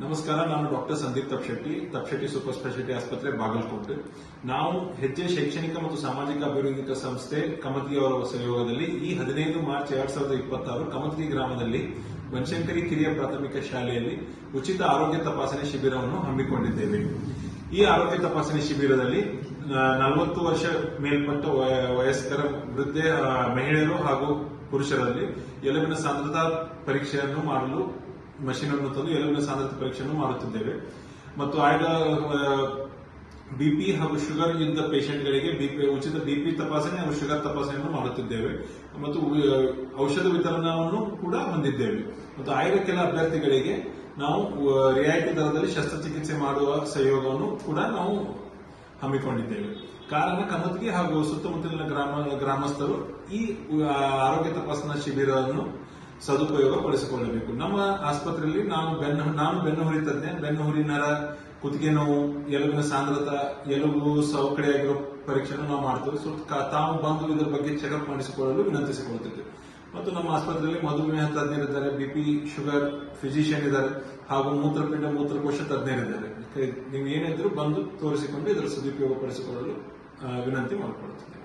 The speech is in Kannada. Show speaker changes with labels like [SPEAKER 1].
[SPEAKER 1] ನಮಸ್ಕಾರ, ನಾನು ಡಾಕ್ಟರ್ ಸಂದೀಪ್ ತಪ್ಶೆಟ್ಟಿ ಸೂಪರ್ ಸ್ಪೆಷಾಲಿಟಿ ಆಸ್ಪತ್ರೆ ಬಾಗಲಕೋಟೆ. ನಾವು ಹೆಜ್ಜೆ ಶೈಕ್ಷಣಿಕ ಮತ್ತು ಸಾಮಾಜಿಕ ಅಭಿವೃದ್ಧಿ ಸಂಸ್ಥೆ ಕಮತ್ಗಿ ಅವರ ಸಹಯೋಗದಲ್ಲಿ ಈ 15 ಮಾರ್ಚ್ 2026 ಕಮತ್ಗಿ ಗ್ರಾಮದಲ್ಲಿ ಬನಶಂಕರಿ ಕಿರಿಯ ಪ್ರಾಥಮಿಕ ಶಾಲೆಯಲ್ಲಿ ಉಚಿತ ಆರೋಗ್ಯ ತಪಾಸಣೆ ಶಿಬಿರವನ್ನು ಹಮ್ಮಿಕೊಂಡಿದ್ದೇವೆ. ಈ ಆರೋಗ್ಯ ತಪಾಸಣೆ ಶಿಬಿರದಲ್ಲಿ 40 ವರ್ಷ ಮೇಲ್ಪಟ್ಟ ವಯಸ್ಕರ ವೃದ್ಧ ಮಹಿಳೆಯರು ಹಾಗೂ ಪುರುಷರಲ್ಲಿ ಎಲುಬಿನ ಸಾಂದ್ರತಾ ಪರೀಕ್ಷೆಯನ್ನು ಮಾಡಲು ಮಷೀನ್ ಅನ್ನು ತಂದು ಎಲುಬಿನ ಸಾಂದ್ರತೆ ಪರೀಕ್ಷೆಯನ್ನು ಮಾಡುತ್ತಿದ್ದೇವೆ. ಮತ್ತು ಆಯ್ದ ಬಿಪಿ ಹಾಗೂ ಶುಗರ್ ಇದ್ದ ಪೇಷಂಟ್ಗಳಿಗೆ ಉಚಿತ ಬಿಪಿ ತಪಾಸಣೆ ಹಾಗೂ ಶುಗರ್ ತಪಾಸಣೆಯನ್ನು ಮಾಡುತ್ತಿದ್ದೇವೆ. ಮತ್ತು ಔಷಧ ವಿತರಣೆಯನ್ನು ಕೂಡ ಹೊಂದಿದ್ದೇವೆ. ಮತ್ತು ಆಯ್ದ ಕೆಲ ಅಭ್ಯರ್ಥಿಗಳಿಗೆ ನಾವು ರಿಯಾಯಿತಿ ದರದಲ್ಲಿ ಶಸ್ತ್ರಚಿಕಿತ್ಸೆ ಮಾಡುವ ಸಹಯೋಗವನ್ನು ಕೂಡ ನಾವು ಹಮ್ಮಿಕೊಂಡಿದ್ದೇವೆ. ಕಾರಣ ಕಮತ್ಗಿ ಹಾಗೂ ಸುತ್ತಮುತ್ತಲಿನ ಗ್ರಾಮಸ್ಥರು ಈ ಆರೋಗ್ಯ ತಪಾಸಣಾ ಶಿಬಿರವನ್ನು ಸದುಪಯೋಗ ಪಡಿಸಿಕೊಳ್ಳಬೇಕು. ನಮ್ಮ ಆಸ್ಪತ್ರೆಯಲ್ಲಿ ನಾನು ಬೆನ್ನು ಹುರಿ ತಜ್ಞ, ಬೆನ್ನು ಹುರಿ ನರ, ಕುತ್ತಿಗೆ ನೋವು, ಎಲುಬಿನ ಸಾಂದ್ರತಾ, ಎಲುಬು ಸವಕಳಿಯಾಗಿರೋ ಪರೀಕ್ಷೆಯನ್ನು ನಾವು ಮಾಡ್ತೇವೆ. ಸೊ ತಾವು ಬಂದು ಇದರ ಬಗ್ಗೆ ಚೆಕಪ್ ಮಾಡಿಸಿಕೊಳ್ಳಲು ವಿನಂತಿಸಿಕೊಳ್ಳುತ್ತೇವೆ. ಮತ್ತು ನಮ್ಮ ಆಸ್ಪತ್ರೆಯಲ್ಲಿ ಮಧುಮೇಹ ತಜ್ಞರಿದ್ದಾರೆ, ಬಿಪಿ ಶುಗರ್ ಫಿಸಿಷಿಯನ್ ಇದ್ದಾರೆ, ಹಾಗೂ ಮೂತ್ರಪಿಂಡ ಮೂತ್ರಕೋಶ ತಜ್ಞರಿದ್ದಾರೆ. ನೀವು ಏನಿದ್ರು ಬಂದು ತೋರಿಸಿಕೊಂಡು ಇದರ ಸದುಪಯೋಗ ಪಡಿಸಿಕೊಳ್ಳಲು ವಿನಂತಿ ಮಾಡಿಕೊಳ್ಳುತ್ತೇವೆ.